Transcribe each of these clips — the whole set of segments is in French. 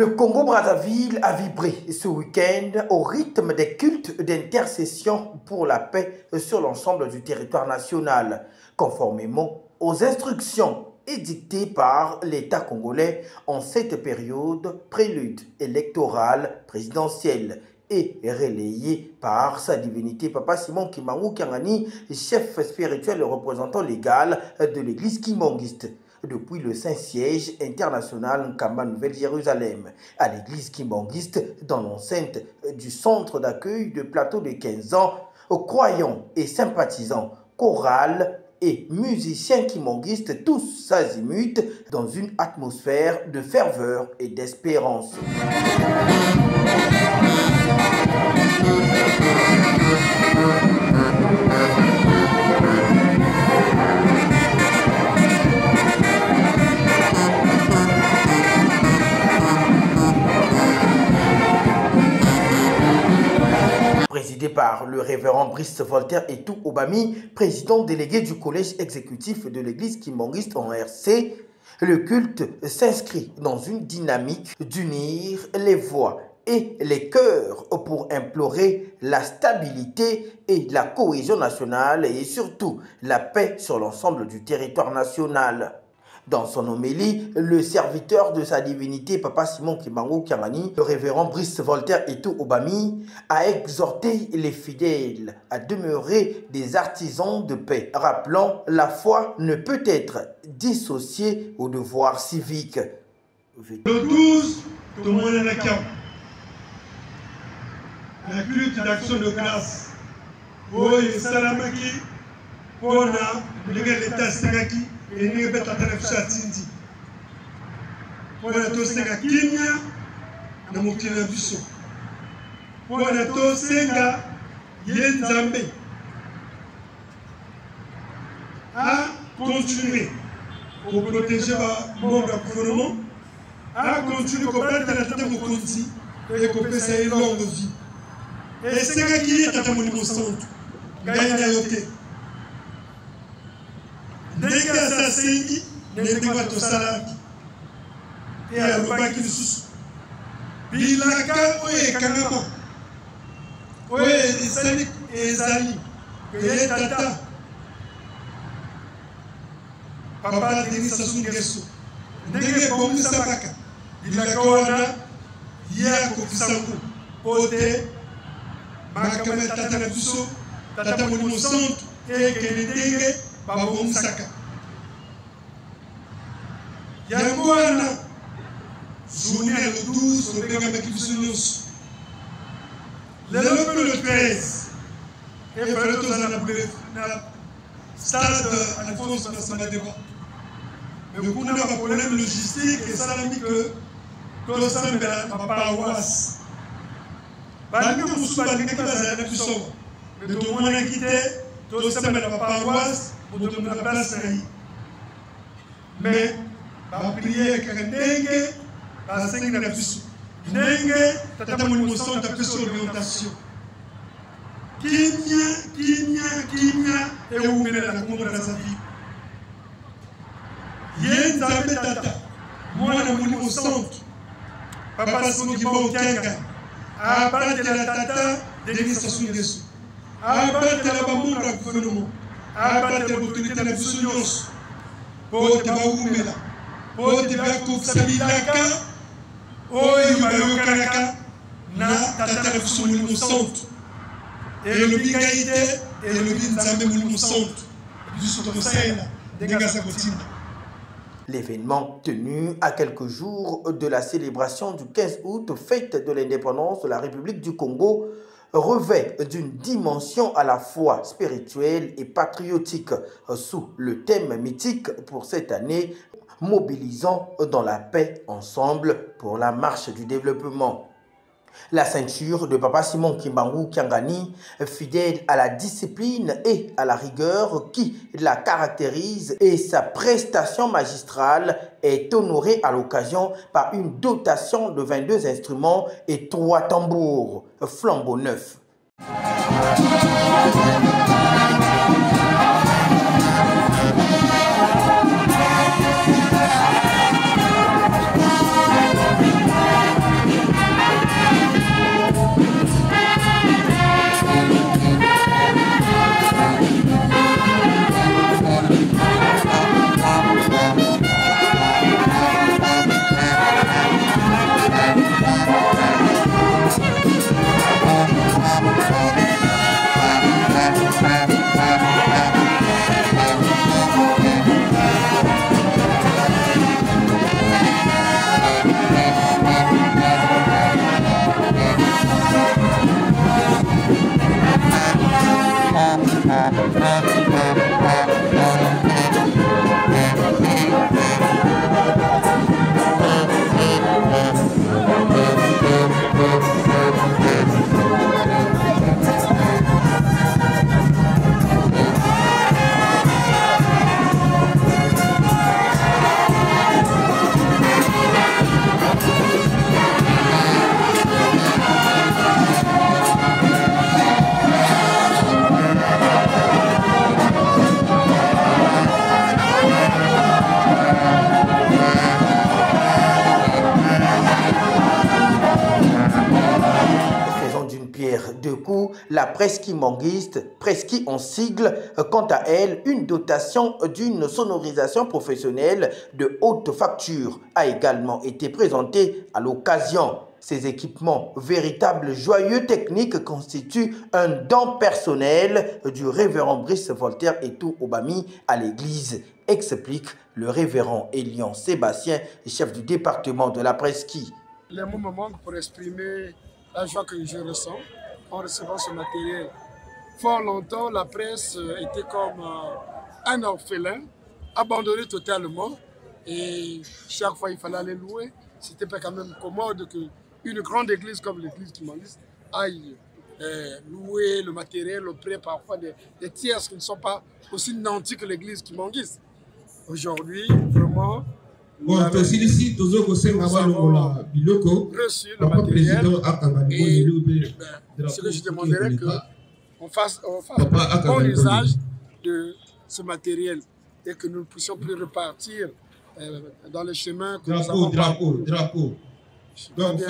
Le Congo-Brazzaville a vibré ce week-end au rythme des cultes d'intercession pour la paix sur l'ensemble du territoire national, conformément aux instructions édictées par l'État congolais en cette période prélude électorale présidentielle et relayée par sa divinité Papa Simon Kimbangu Kyangani, chef spirituel et représentant légal de l'église kimbangiste. Depuis le Saint-Siège international Nkamba Nouvelle-Jérusalem à l'église kimbangiste dans l'enceinte du centre d'accueil de plateau de 15 ans, croyants et sympathisants, chorales et musiciens kimbangistes, tous azimuts dans une atmosphère de ferveur et d'espérance. Présidé par le révérend Brice Voltaire Etou Obami, président délégué du collège exécutif de l'église kimbangiste en RC, le culte s'inscrit dans une dynamique d'unir les voix et les cœurs pour implorer la stabilité et la cohésion nationale et surtout la paix sur l'ensemble du territoire national. Dans son homélie, le serviteur de sa divinité, Papa Simon Kimbangu Kyangani, le révérend Brice Voltaire Etou Obami, a exhorté les fidèles à demeurer des artisans de paix, rappelant la foi ne peut être dissociée au devoir civique. Le 12, tout le monde est là. La culte d'action de grâce. Oui, salamaki, pour l'État Sénaki. Et nous avons fait Tindi. Pour la Tosenga Kenya, nous avons fait la Busso. Pour la Tosenga Yenzambe, à continuer pour protéger le monde du gouvernement, à continuer à combattre la tête de Konti et pour faire une longue vie. Et c'est ce qui est à mon niveau centre. Gaïnayote. Ndenge asasengi ndenge batosalaki e alobaki lisusu bilaka oyo ekangama oyo ezali eye tata Papa Denis Sassou Nguesso ndenge ebongisaka bilaka wana ye akokisa ngo po te makambo ya tata na biso tata molimo centre ekende ndenge babongisaka yango wana journée le 12 obengamaki biso nyonso lelo mpe le 13 efale tozala na stade Alphonse Masamba Deba me kuna baproblème logistique esalami ke tosambela baparoise balingi mosusu balingaki bazala na biso me tomonaki te tosambela baparoise pour la place. Mais la prière est ndenge basengi na biso ndenge tata molimo centre apesi orientation kimia eumelela na Congo Brazzaville ye nzambe tata mwana molimo centre Papa Simon Kimbangu Kyangani abatela tata Denis Sassou Nguesso abatela bamondra ya gouvernement abatela l'autorité na biso nyonso po te baumela po te bakokisa bilaka oyo bayokanaka na tata na biso molimo centre elobi ngai te elobi nzambe molimo centre biso tokosala ndenge aza kotinda. L'événement tenu à quelques jours de la célébration du 15 août, fête de l'indépendance de la République du Congo, revêt d'une dimension à la fois spirituelle et patriotique sous le thème mythique pour cette année, mobilisant dans la paix ensemble pour la marche du développement. La ceinture de Papa Simon Kimbangu Kyangani, fidèle à la discipline et à la rigueur qui la caractérise et sa prestation magistrale est honorée à l'occasion par une dotation de 22 instruments et 3 tambours flambeaux neufs. De coup, la presqu'île manguiste, presqu'île en sigle, quant à elle, une dotation d'une sonorisation professionnelle de haute facture a également été présentée à l'occasion. Ces équipements, véritables joyeux techniques, constituent un don personnel du révérend Brice Voltaire Etou Obami à l'église, explique le révérend Elian Sébastien, chef du département de la presqu'île. Les mots me manquent pour exprimer la joie que je ressens en recevant ce matériel. Fort longtemps, la presse était comme un orphelin, abandonné totalement. Et chaque fois, il fallait aller louer. C'était pas quand même commode qu'une grande église comme l'église Kimangis aille louer le matériel auprès parfois des tierces qui ne sont pas aussi nantis que l'église Kimangis. Aujourd'hui, vraiment, nous avons reçu le matériel et ce que je demanderais qu'on fasse bon usage de ce matériel et que nous ne puissions plus repartir dans le chemin que nous avons parcouru. Donc,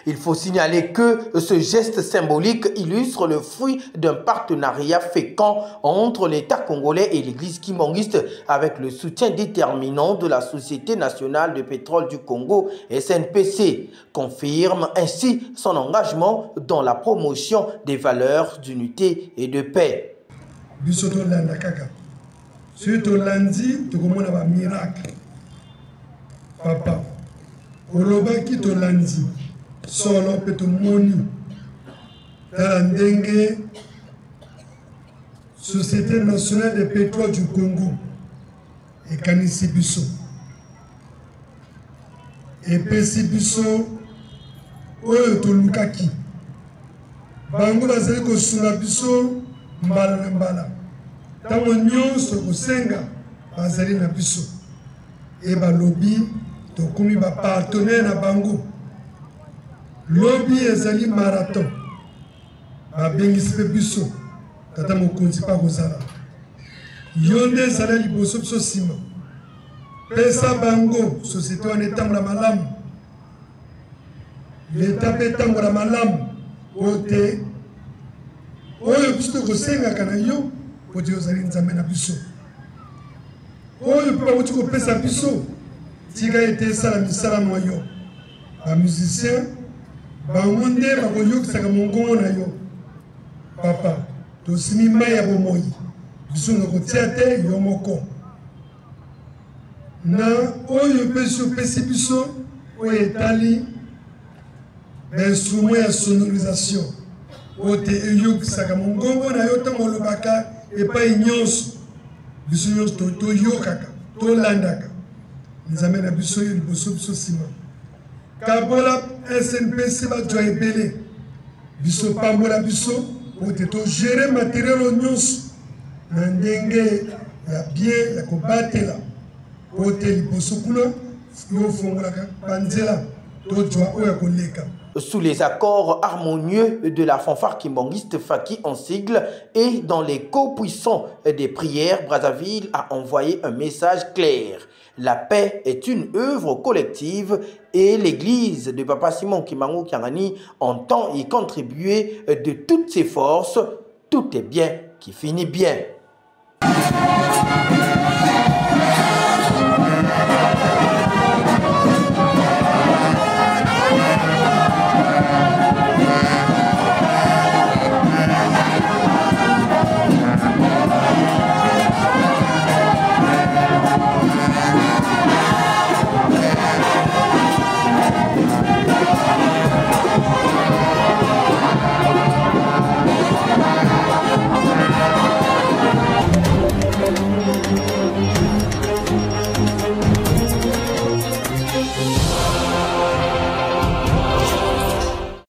il faut signaler que ce geste symbolique illustre le fruit d'un partenariat fécond entre l'État congolais et l'Église kimangiste avec le soutien déterminant de la Société nationale de pétrole du Congo, SNPC, confirme ainsi son engagement dans la promotion des valeurs d'unité et de paix. Papa, olobaki tolandi solo pe tomoni tala ndenge Société nationale de pétrole du Congo ekanisi biso epesi biso oyo tolukaki bango bazali kosunga biso mbala na mbala ntango nyonso kosenga bazali na biso e balobi tokomi ba partenaire na bango lobi ezali marathon babengisi pe biso tata mokonzi pa kozala yo nde ezali liboso biso nsima pesa bango société wana etambola malamu leta mpe etambola malamu po te oyo biso tokosengaka na yo po te ozali nzambe na biso oyo mpe bauti kopesa biso tika ete esala misala mwa yo bamusicien bango nde bakoyokisaka mongongo na yo papa tosimi mai ya bomoi biso na kotia te yo moko na oyo mpe opesi biso oyo etali bainstrument ya sonorisation oyo te eyokisaka mongongo na yo ntango olobaka epai nyonso biso nyonso toyokaka tolandaka nzambe na biso oyo liboso biso nsima kabola SNPC bajwa ebele biso pambola biso po te togere materiel oyo nyonso na ndenge ya bien ya kobatela po te liboso kuna yo ofungolaka banzela tojwa oyo ya koleka. Sous les accords harmonieux de la fanfare kimbangiste Faki en sigle et dans l'écho puissant des prières, Brazzaville a envoyé un message clair. La paix est une œuvre collective et l'église de Papa Simon Kimbangu Kyangani entend y contribuer de toutes ses forces. Tout est bien qui finit bien.